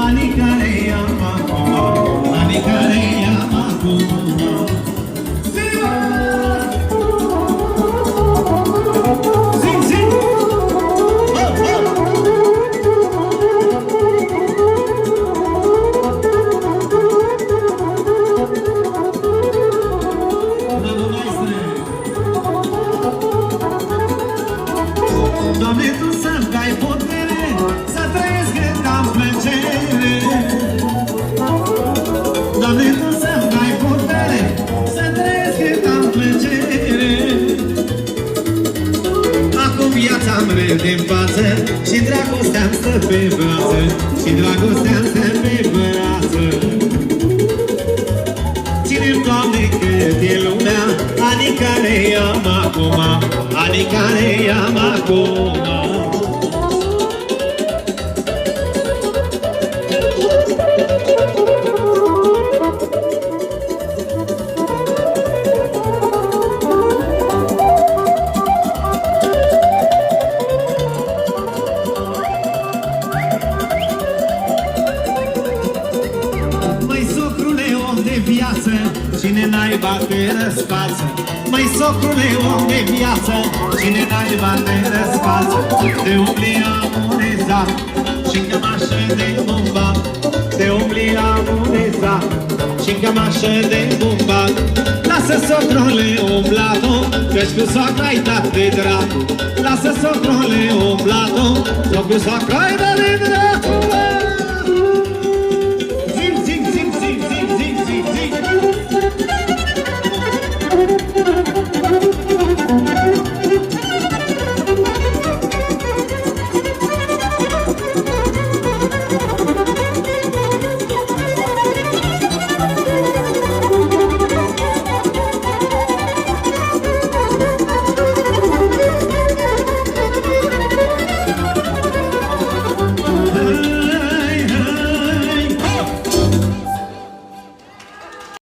anii care i-am acum, anii care i-am acum. Zing, zing! Hop, hop! Doamne, Tu să-mi dai putere, să trăiesc cât am plăcere. Doamne, Tu să-mi dai putere, să trăiesc cât am plăcere. Acum viața-mi râde în față și dragostea-mi stă pe brață, și dragostea-mi stă pe brață. Ține-mi, Doamne, cât e lumea, anii care i-am acum, anii care i-am acum. Măi, socrule, om de viață, cine naiba te răsfață? Măi, socrule, om de viață, cine naiba te răsfață? Te umbli amunezat și-n cămașă de bumbac, te umbli amunezat și-n cămașă de bumbac. Lasă, socrule, umblatul, căci cu soacra-i dat de dracu. Lasă, socrule, umblatul, că cu soacra-i dat